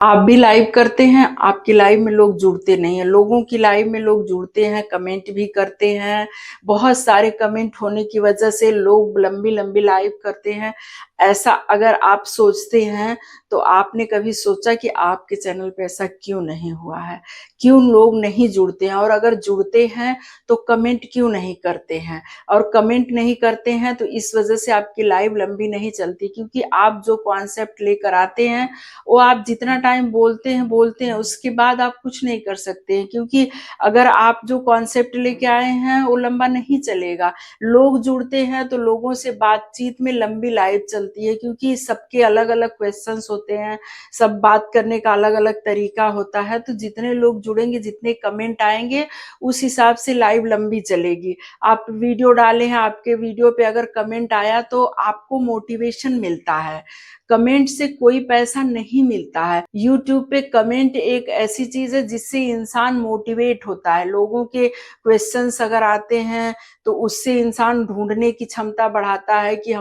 आप भी लाइव करते हैं, आपकी लाइव में लोग जुड़ते नहीं है। लोगों की लाइव में लोग जुड़ते हैं, कमेंट भी करते हैं। बहुत सारे कमेंट होने की वजह से लोग लंबी लंबी लाइव करते हैं। ऐसा अगर आप सोचते हैं तो आपने कभी सोचा कि आपके चैनल पे ऐसा क्यों नहीं हुआ है? क्यों लोग नहीं जुड़ते हैं? और अगर जुड़ते हैं तो कमेंट क्यों नहीं करते हैं? और कमेंट नहीं करते हैं तो इस वजह से आपकी लाइव लंबी नहीं चलती, क्योंकि आप जो कॉन्सेप्ट लेकर आते हैं वो आप जितना टाइम बोलते हैं उसके बाद आप कुछ नहीं कर सकते हैं, क्योंकि अगर आप जो कॉन्सेप्ट लेके आए हैं वो लंबा नहीं चलेगा। लोग जुड़ते हैं तो लोगों से बातचीत में लंबी लाइव चलती है, क्योंकि सबके अलग अलग क्वेश्चंस होते हैं, सब बात करने का अलग अलग तरीका होता है। तो जितने लोग जुड़ेंगे, जितने कमेंट आएंगे, उस हिसाब से लाइव लंबी चलेगी। आप वीडियो डाले हैं, आपके वीडियो पे अगर कमेंट आया तो आपको मोटिवेशन मिलता है। कमेंट से कोई पैसा नहीं मिलता है। यूट्यूब पे कमेंट एक ऐसी चीज है जिससे इंसान मोटिवेट होता है। लोगों के क्वेश्चंस अगर आते हैं तो उससे इंसान ढूंढने की क्षमता बढ़ाता है कि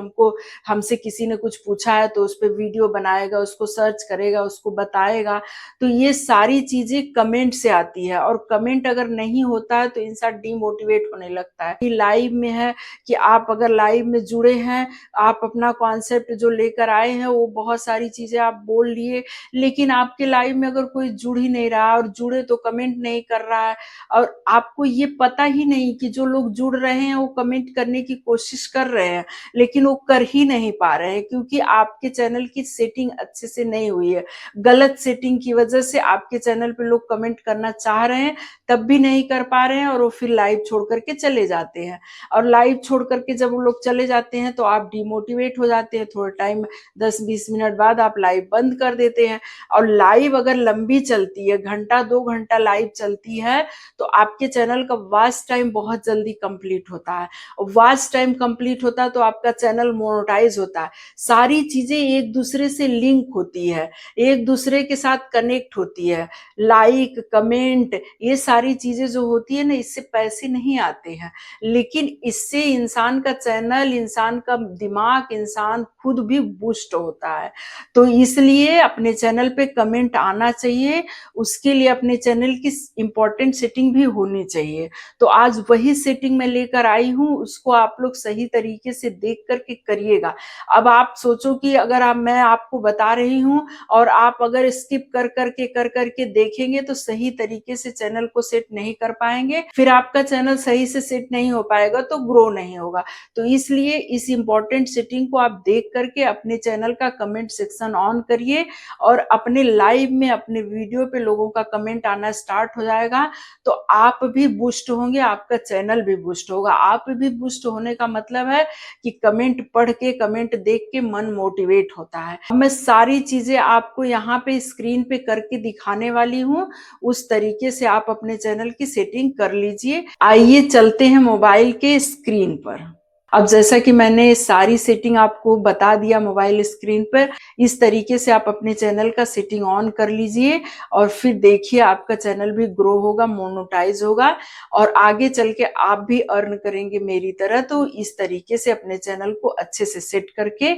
हमसे किसी ने कुछ पूछा है तो उस पर वीडियो बनाएगा, उसको सर्च करेगा, उसको बताएगा। तो ये सारी चीजें कमेंट से आती है, और कमेंट अगर नहीं होता है तो इंसान डिमोटिवेट होने लगता है। लाइव में है कि आप अगर लाइव में जुड़े हैं, आप अपना कॉन्सेप्ट जो लेकर आए हैं वो बहुत सारी चीजें आप बोल लिए, लेकिन आपके लाइव में अगर कोई जुड़ ही नहीं रहा, और जुड़े तो कमेंट नहीं कर रहा है, और आपको ये पता ही नहीं कि जो लोग जुड़ रहे हैं वो कमेंट करने की कोशिश कर रहे हैं लेकिन वो कर ही नहीं पा रहे हैं, क्योंकि आपके चैनल की सेटिंग अच्छे से नहीं हुई है। गलत सेटिंग की वजह से आपके चैनल पे लोग कमेंट करना चाह रहे हैं, तब भी नहीं कर पा रहे हैं, और वो फिर लाइव छोड़ करके चले जाते हैं। और लाइव छोड़ करके जब वो लोग चले जाते हैं तो आप डिमोटिवेट हो जाते हैं। थोड़ा टाइम 10-20 मिनट बाद आप लाइव बंद कर देते हैं। और लाइव अगर लंबी चलती है, घंटा 2 घंटा लाइव चलती है, तो आपके चैनल का वॉच टाइम बहुत जल्दी कंप्लीट होता है। वॉच टाइम कंप्लीट होता है तो आपका चैनल मोनेटाइज होता है। सारी चीजें एक दूसरे से लिंक होती है, एक दूसरे के साथ कनेक्ट होती है। लाइक, कमेंट, ये सारी चीजें जो होती है ना, इससे पैसे नहीं आते हैं, लेकिन इससे इंसान का चैनल, इंसान का दिमाग, इंसान खुद भी बूस्ट होता है। तो इसलिए अपने चैनल पे कमेंट आना चाहिए, उसके लिए अपने चैनल की इंपॉर्टेंट सेटिंग भी होनी चाहिए। तो आज वही सेटिंग मैं लेकर आई हूँ, उसको आप लोग सही तरीके से देख करके करिएगा। अब आप सोचो कि अगर मैं आपको बता रही हूँ और आप अगर स्किप कर करके देखेंगे तो सही तरीके से चैनल को सेट नहीं कर पाएंगे, फिर आपका चैनल सही से सेट नहीं हो पाएगा तो ग्रो नहीं होगा। तो इसलिए इस इंपॉर्टेंट सेटिंग को आप देख करके अपने चैनल का कमेंट सेक्शन ऑन करिए, और अपने लाइव में, अपने वीडियो पे लोगों का कमेंट आना स्टार्ट हो जाएगा तो आप भी बूस्ट होंगे, आपका चैनल भी बूस्ट होगा। आप भी बूस्ट होने का मतलब है कि कमेंट पढ़ के, कमेंट देख के मन मोटिवेट होता है। अब मैं सारी चीजें आपको यहाँ पे स्क्रीन पे करके दिखाने वाली हूँ, उस तरीके से आप अपने चैनल की सेटिंग कर लीजिए। आइए चलते हैं मोबाइल के स्क्रीन पर। अब जैसा कि मैंने सारी सेटिंग आपको बता दिया मोबाइल स्क्रीन पर, इस तरीके से आप अपने चैनल का सेटिंग ऑन कर लीजिए, और फिर देखिए आपका चैनल भी ग्रो होगा, मोनेटाइज होगा, और आगे चल के आप भी अर्न करेंगे मेरी तरह। तो इस तरीके से अपने चैनल को अच्छे से सेट करके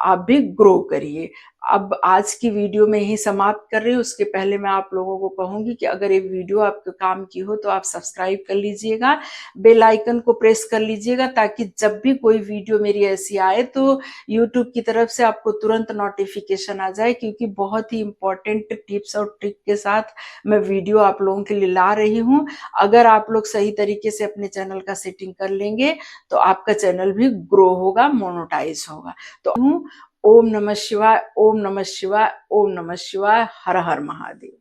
आप भी ग्रो करिए। अब आज की वीडियो में ही समाप्त कर रही हूँ। उसके पहले मैं आप लोगों को कहूंगी कि अगर ये वीडियो आपके काम की हो तो आप सब्सक्राइब कर लीजिएगा, बेल आइकन को प्रेस कर लीजिएगा, ताकि जब भी कोई वीडियो मेरी ऐसी आए तो यूट्यूब की तरफ से आपको तुरंत नोटिफिकेशन आ जाए, क्योंकि बहुत ही इंपॉर्टेंट टिप्स और ट्रिक के साथ मैं वीडियो आप लोगों के लिए ला रही हूँ। अगर आप लोग सही तरीके से अपने चैनल का सेटिंग कर लेंगे तो आपका चैनल भी ग्रो होगा, मोनेटाइज होगा। तो ओम नमः शिवाय, ओम नमः शिवाय, ओम नमः शिवाय, हर हर महादेव।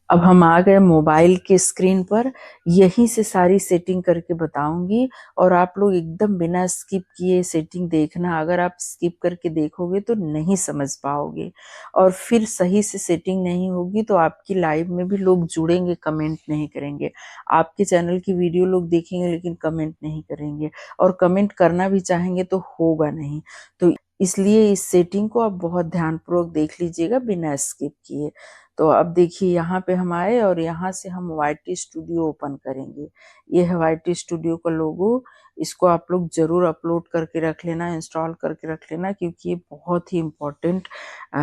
अब हम आ गए मोबाइल के स्क्रीन पर। यहीं से सारी सेटिंग करके बताऊंगी, और आप लोग एकदम बिना स्किप किए सेटिंग देखना। अगर आप स्किप करके देखोगे तो नहीं समझ पाओगे, और फिर सही से सेटिंग नहीं होगी तो आपकी लाइव में भी लोग जुड़ेंगे, कमेंट नहीं करेंगे। आपके चैनल की वीडियो लोग देखेंगे लेकिन कमेंट नहीं करेंगे, और कमेंट करना भी चाहेंगे तो होगा नहीं। तो इसलिए इस सेटिंग को आप बहुत ध्यानपूर्वक देख लीजिएगा बिना स्किप किए। तो अब देखिए यहाँ पे हम आए, और यहाँ से हम YT स्टूडियो ओपन करेंगे। ये है YT स्टूडियो का लोगो। इसको आप लोग ज़रूर अपलोड करके रख लेना, इंस्टॉल करके रख लेना, क्योंकि ये बहुत ही इम्पोर्टेंट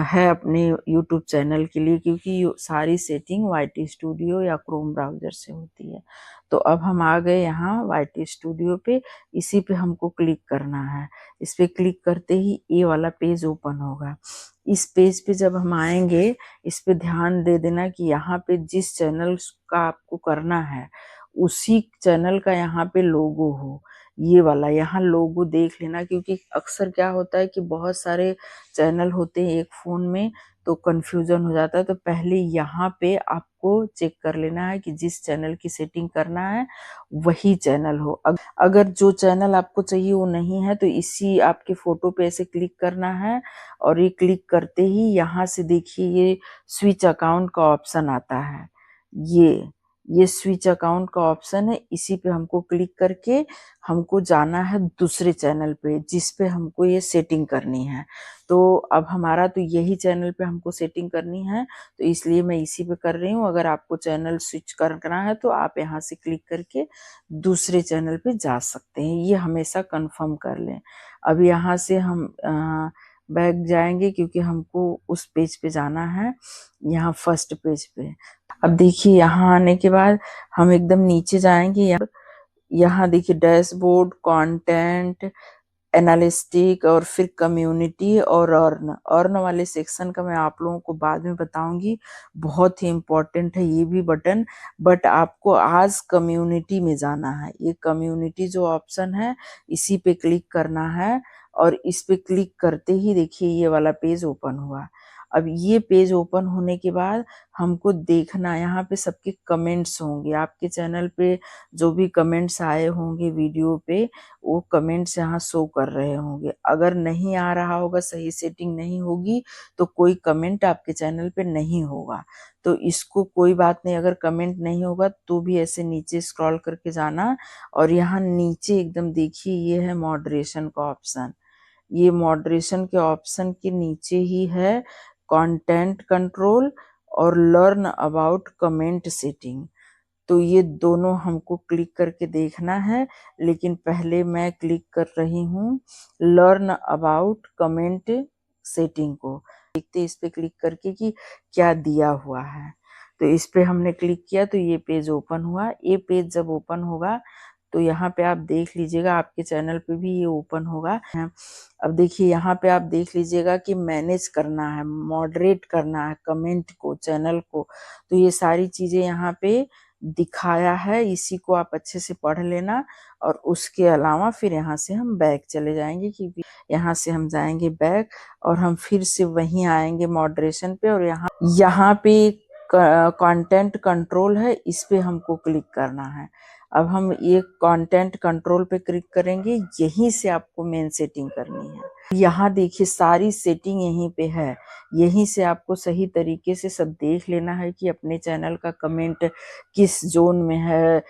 है अपने यूट्यूब चैनल के लिए, क्योंकि ये सारी सेटिंग वाईटी स्टूडियो या क्रोम ब्राउज़र से होती है। तो अब हम आ गए यहाँ वाईटी स्टूडियो पे, इसी पे हमको क्लिक करना है। इस पे क्लिक करते ही ये वाला पेज ओपन होगा। इस पेज पे जब हम आएंगे, इस पे ध्यान दे देना कि यहाँ पे जिस चैनल का आपको करना है उसी चैनल का यहाँ पे लोगो हो, ये वाला यहाँ लोगो देख लेना, क्योंकि अक्सर क्या होता है कि बहुत सारे चैनल होते हैं एक फ़ोन में, तो कन्फ्यूज़न हो जाता है। तो पहले यहाँ पे आपको चेक कर लेना है कि जिस चैनल की सेटिंग करना है वही चैनल हो। अगर जो चैनल आपको चाहिए वो नहीं है तो इसी आपके फ़ोटो पे ऐसे क्लिक करना है, और ये क्लिक करते ही यहाँ से देखिए ये स्विच अकाउंट का ऑप्शन आता है। ये स्विच अकाउंट का ऑप्शन है, इसी पे हमको क्लिक करके हमको जाना है दूसरे चैनल पे जिस पे हमको ये सेटिंग करनी है। तो अब हमारा तो यही चैनल पे हमको सेटिंग करनी है, तो इसलिए मैं इसी पे कर रही हूँ। अगर आपको चैनल स्विच करना है तो आप यहाँ से क्लिक करके दूसरे चैनल पे जा सकते हैं, ये हमेशा कंफर्म कर लें। अब यहाँ से हम बैक जाएंगे, क्योंकि हमको उस पेज पे जाना है, यहाँ फर्स्ट पेज पे। अब देखिए यहाँ आने के बाद हम एकदम नीचे जाएंगे, यहाँ देखिए डैशबोर्ड, कंटेंट, एनालिस्टिक, और फिर कम्युनिटी और अर्न वाले सेक्शन का मैं आप लोगों को बाद में बताऊंगी, बहुत ही इम्पोर्टेंट है ये भी बटन। बट आपको आज कम्युनिटी में जाना है। ये कम्युनिटी जो ऑप्शन है इसी पे क्लिक करना है, और इस पे क्लिक करते ही देखिए ये वाला पेज ओपन हुआ। अब ये पेज ओपन होने के बाद हमको देखना, यहाँ पे सबके कमेंट्स होंगे, आपके चैनल पे जो भी कमेंट्स आए होंगे वीडियो पे वो कमेंट्स यहाँ शो कर रहे होंगे। अगर नहीं आ रहा होगा, सही सेटिंग नहीं होगी, तो कोई कमेंट आपके चैनल पे नहीं होगा। तो इसको कोई बात नहीं, अगर कमेंट नहीं होगा तो भी ऐसे नीचे स्क्रॉल करके जाना, और यहाँ नीचे एकदम देखिए ये है मॉडरेशन का ऑप्शन। ये मॉडरेशन के ऑप्शन के नीचे ही है कंटेंट कंट्रोल और लर्न अबाउट कमेंट सेटिंग। तो ये दोनों हमको क्लिक करके देखना है, लेकिन पहले मैं क्लिक कर रही हूँ लर्न अबाउट कमेंट सेटिंग को। देखते इस पे क्लिक करके कि क्या दिया हुआ है। तो इस पे हमने क्लिक किया तो ये पेज ओपन हुआ। ये पेज जब ओपन होगा तो यहाँ पे आप देख लीजिएगा, आपके चैनल पे भी ये ओपन होगा। अब देखिए यहाँ पे आप देख लीजिएगा कि मैनेज करना है, मॉडरेट करना है कमेंट को, चैनल को। तो ये सारी चीजें यहाँ पे दिखाया है, इसी को आप अच्छे से पढ़ लेना। और उसके अलावा फिर यहाँ से हम बैक चले जाएंगे, क्योंकि यहाँ से हम जाएंगे बैक और हम फिर से वहीं आएंगे मॉडरेशन पे, और यहाँ पे कंटेंट कंट्रोल है, इस पे हमको क्लिक करना है। अब हम ये कंटेंट कंट्रोल पे क्लिक करेंगे, यहीं से आपको मेन सेटिंग करनी है। यहाँ देखिए सारी सेटिंग यहीं पे है, यहीं से आपको सही तरीके से सब देख लेना है कि अपने चैनल का कमेंट किस जोन में है,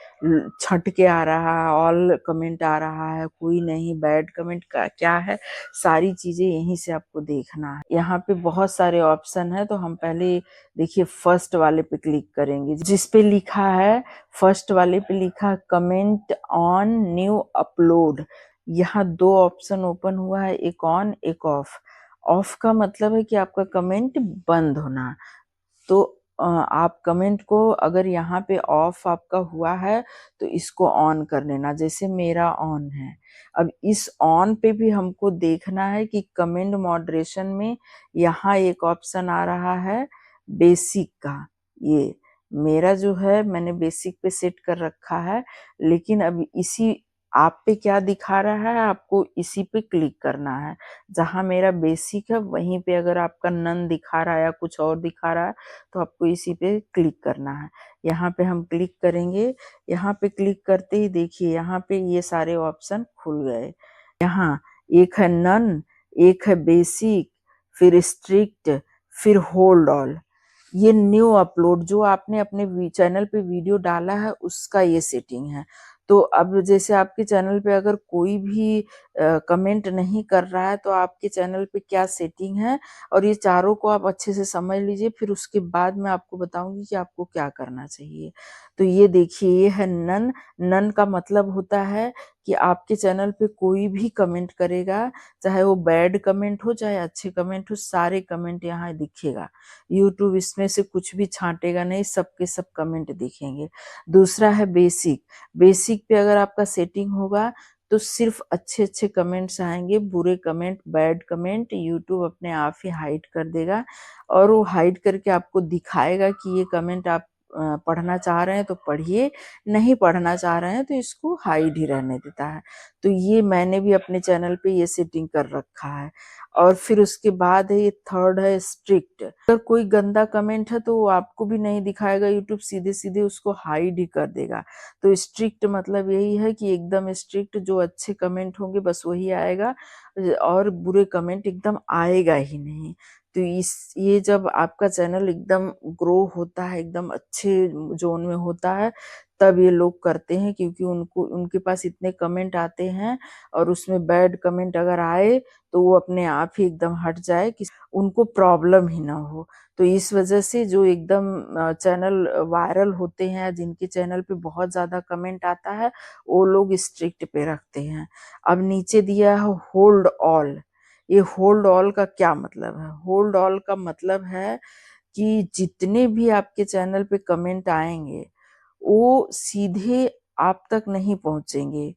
छट के आ रहा है, ऑल कमेंट आ रहा है, कोई नहीं, बैड कमेंट का क्या है, सारी चीजें यहीं से आपको देखना है। यहाँ पे बहुत सारे ऑप्शन है, तो हम पहले देखिए फर्स्ट वाले पे क्लिक करेंगे, जिस पे लिखा है फर्स्ट वाले पे लिखा कमेंट ऑन न्यू अपलोड। यहाँ दो ऑप्शन ओपन हुआ है, एक ऑन एक ऑफ। ऑफ का मतलब है कि आपका कमेंट बंद होना। तो आप कमेंट को अगर यहाँ पे ऑफ आपका हुआ है तो इसको ऑन कर लेना, जैसे मेरा ऑन है। अब इस ऑन पे भी हमको देखना है कि कमेंट मॉडरेशन में यहाँ एक ऑप्शन आ रहा है बेसिक का। ये मेरा जो है मैंने बेसिक पे सेट कर रखा है, लेकिन अब इसी आप पे क्या दिखा रहा है, आपको इसी पे क्लिक करना है। जहां मेरा बेसिक है वहीं पे अगर आपका नन दिखा रहा है या कुछ और दिखा रहा है तो आपको इसी पे क्लिक करना है। यहाँ पे हम क्लिक करेंगे, यहाँ पे क्लिक करते ही देखिए यहाँ पे ये सारे ऑप्शन खुल गए। यहाँ एक है नन, एक है बेसिक, फिर स्ट्रिक्ट, फिर होल्ड ऑल। ये न्यू अपलोड जो आपने अपने चैनल पे वीडियो डाला है उसका ये सेटिंग है। तो तो अब जैसे आपके चैनल पे अगर कोई भी कमेंट नहीं कर रहा है तो आपके चैनल पे क्या सेटिंग है, और ये चारों को आप अच्छे से समझ लीजिए, फिर उसके बाद मैं आपको बताऊंगी कि आपको क्या करना चाहिए। तो ये देखिए, ये है नन। नन का मतलब होता है कि आपके चैनल पे कोई भी कमेंट करेगा, चाहे वो बैड कमेंट हो चाहे अच्छे कमेंट हो, सारे कमेंट यहाँ दिखेगा। यूट्यूब इसमें से कुछ भी छांटेगा नहीं, सबके सब कमेंट दिखेंगे। दूसरा है बेसिक। बेसिक पे अगर आपका सेटिंग होगा तो सिर्फ अच्छे अच्छे कमेंट्स आएंगे, बुरे कमेंट, बैड कमेंट यूट्यूब अपने आप ही हाइड कर देगा, और वो हाइड करके आपको दिखाएगा कि ये कमेंट आप पढ़ना चाह रहे हैं तो पढ़िए, नहीं पढ़ना चाह रहे हैं तो इसको हाइड ही रहने देता है। तो ये मैंने भी अपने चैनल पे ये सेटिंग कर रखा है। और फिर उसके बाद है ये थर्ड है स्ट्रिक्ट। अगर कोई गंदा कमेंट है तो वो आपको भी नहीं दिखाएगा, यूट्यूब सीधे सीधे उसको हाइड ही कर देगा। तो स्ट्रिक्ट मतलब यही है कि एकदम स्ट्रिक्ट, जो अच्छे कमेंट होंगे बस वही आएगा, और बुरे कमेंट एकदम आएगा ही नहीं। तो इस ये जब आपका चैनल एकदम ग्रो होता है, एकदम अच्छे जोन में होता है, तब ये लोग करते हैं, क्योंकि उनको उनके पास इतने कमेंट आते हैं, और उसमें बैड कमेंट अगर आए तो वो अपने आप ही एकदम हट जाए कि उनको प्रॉब्लम ही ना हो। तो इस वजह से जो एकदम चैनल वायरल होते हैं, जिनके चैनल पे बहुत ज्यादा कमेंट आता है, वो लोग स्ट्रिक्ट पे रखते हैं। अब नीचे दिया है होल्ड ऑल। ये होल्ड ऑल का क्या मतलब है? होल्ड ऑल का मतलब है कि जितने भी आपके चैनल पे कमेंट आएंगे वो सीधे आप तक नहीं पहुंचेंगे।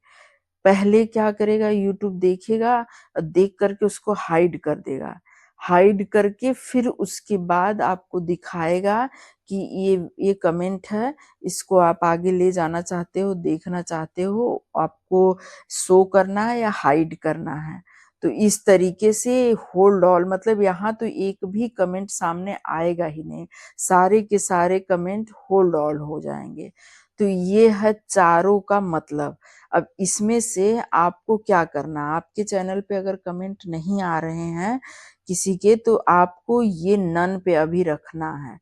पहले क्या करेगा, यूट्यूब देखेगा, देख करके उसको हाइड कर देगा। हाइड करके फिर उसके बाद आपको दिखाएगा कि ये कमेंट है, इसको आप आगे ले जाना चाहते हो, देखना चाहते हो, आपको शो करना है या हाइड करना है। तो इस तरीके से होल्ड ऑल मतलब यहाँ तो एक भी कमेंट सामने आएगा ही नहीं, सारे के सारे कमेंट होल्ड ऑल हो जाएंगे। तो ये है चारों का मतलब। अब इसमें से आपको क्या करना, आपके चैनल पे अगर कमेंट नहीं आ रहे हैं किसी के, तो आपको ये नन पे अभी रखना है।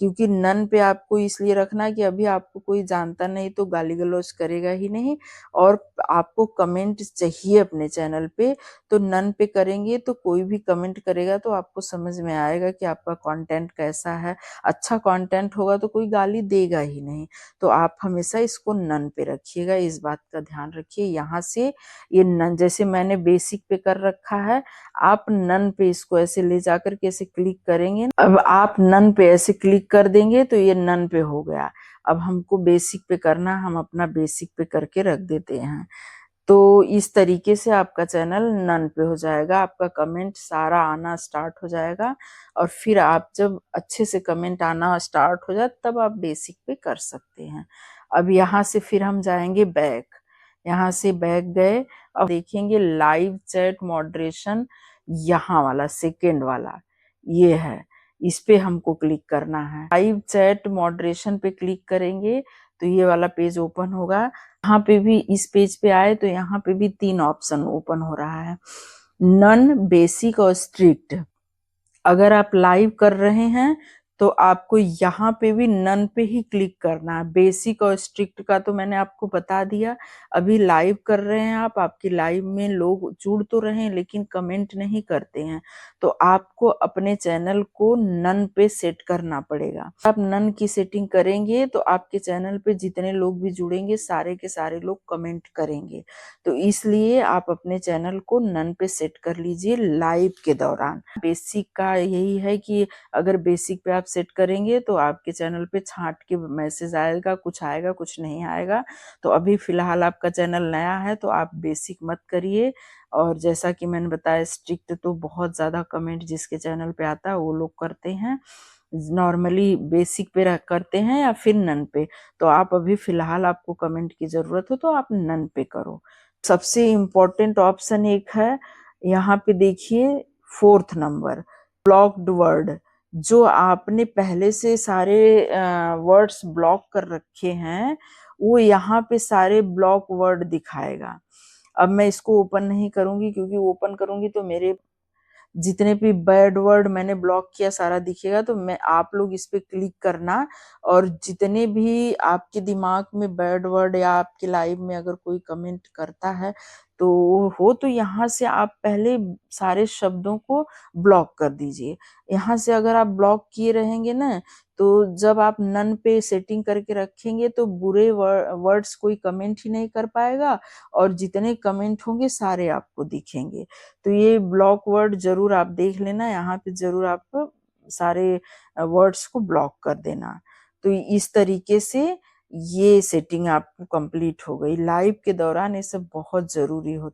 क्योंकि नन पे आपको इसलिए रखना है कि अभी आपको कोई जानता नहीं तो गाली गलौज करेगा ही नहीं, और आपको कमेंट चाहिए अपने चैनल पे, तो नन पे करेंगे तो कोई भी कमेंट करेगा तो आपको समझ में आएगा कि आपका कंटेंट कैसा है। अच्छा कंटेंट होगा तो कोई गाली देगा ही नहीं। तो आप हमेशा इसको नन पे रखिएगा, इस बात का ध्यान रखिए। यहाँ से ये नन, जैसे मैंने बेसिक पे कर रखा है, आप नन पे इसको ऐसे ले जाकर के ऐसे क्लिक करेंगे। अब आप नन पे ऐसे क्लिक कर देंगे तो ये नन पे हो गया। अब हमको बेसिक पे करना, हम अपना बेसिक पे करके रख देते हैं। तो इस तरीके से आपका चैनल नन पे हो जाएगा, आपका कमेंट सारा आना स्टार्ट हो जाएगा, और फिर आप जब अच्छे से कमेंट आना स्टार्ट हो जाए तब आप बेसिक पे कर सकते हैं। अब यहाँ से फिर हम जाएंगे बैक। यहाँ से बैक गए, अब देखेंगे लाइव चैट मॉडरेशन, यहाँ वाला सेकेंड वाला ये है, इस पे हमको क्लिक करना है। लाइव चैट मॉडरेशन पे क्लिक करेंगे तो ये वाला पेज ओपन होगा। यहाँ पे भी इस पेज पे आए तो यहाँ पे भी 3 ऑप्शन ओपन हो रहा है, नन, बेसिक और स्ट्रिक्ट। अगर आप लाइव कर रहे हैं तो आपको यहाँ पे भी नन पे ही क्लिक करना है। बेसिक और स्ट्रिक्ट का तो मैंने आपको बता दिया। अभी लाइव कर रहे हैं आप, आपकी लाइव में लोग जुड़ तो रहे हैं लेकिन कमेंट नहीं करते हैं, तो आपको अपने चैनल को नन पे सेट करना पड़ेगा। आप नन की सेटिंग करेंगे तो आपके चैनल पे जितने लोग भी जुड़ेंगे सारे के सारे लोग कमेंट करेंगे। तो इसलिए आप अपने चैनल को नन पे सेट कर लीजिए लाइव के दौरान। बेसिक का यही है कि अगर बेसिक पे आप सेट करेंगे तो आपके चैनल पे छांट के मैसेज आएगा, कुछ आएगा कुछ नहीं आएगा। तो अभी फिलहाल आपका चैनल नया है तो आप बेसिक मत करिए। और जैसा कि मैंने बताया स्ट्रिक्ट तो बहुत ज्यादा कमेंट जिसके चैनल पे आता है वो लोग करते हैं, नॉर्मली बेसिक पे करते हैं या फिर नन पे। तो आप अभी फिलहाल आपको कमेंट की जरूरत हो तो आप नन पे करो। सबसे इम्पोर्टेंट ऑप्शन एक है, यहाँ पे देखिए 4th नंबर, ब्लॉक्ड वर्ड। जो आपने पहले से सारे वर्ड्स ब्लॉक कर रखे हैं वो यहाँ पे सारे ब्लॉक वर्ड दिखाएगा। अब मैं इसको ओपन नहीं करूंगी क्योंकि ओपन करूंगी तो मेरे जितने भी बैड वर्ड मैंने ब्लॉक किया सारा दिखेगा। तो मैं आप लोग इस पे क्लिक करना, और जितने भी आपके दिमाग में बैड वर्ड या आपके लाइव में अगर कोई कमेंट करता है तो यहाँ से आप पहले सारे शब्दों को ब्लॉक कर दीजिए। यहाँ से अगर आप ब्लॉक किए रहेंगे ना, तो जब आप नन पे सेटिंग करके रखेंगे तो बुरे वर्ड्स कोई कमेंट ही नहीं कर पाएगा, और जितने कमेंट होंगे सारे आपको दिखेंगे। तो ये ब्लॉक वर्ड जरूर आप देख लेना, यहाँ पे जरूर आप सारे वर्ड्स को ब्लॉक कर देना। तो इस तरीके से ये सेटिंग आपको कंप्लीट हो गई। लाइव के दौरान ये सब बहुत जरूरी होता है।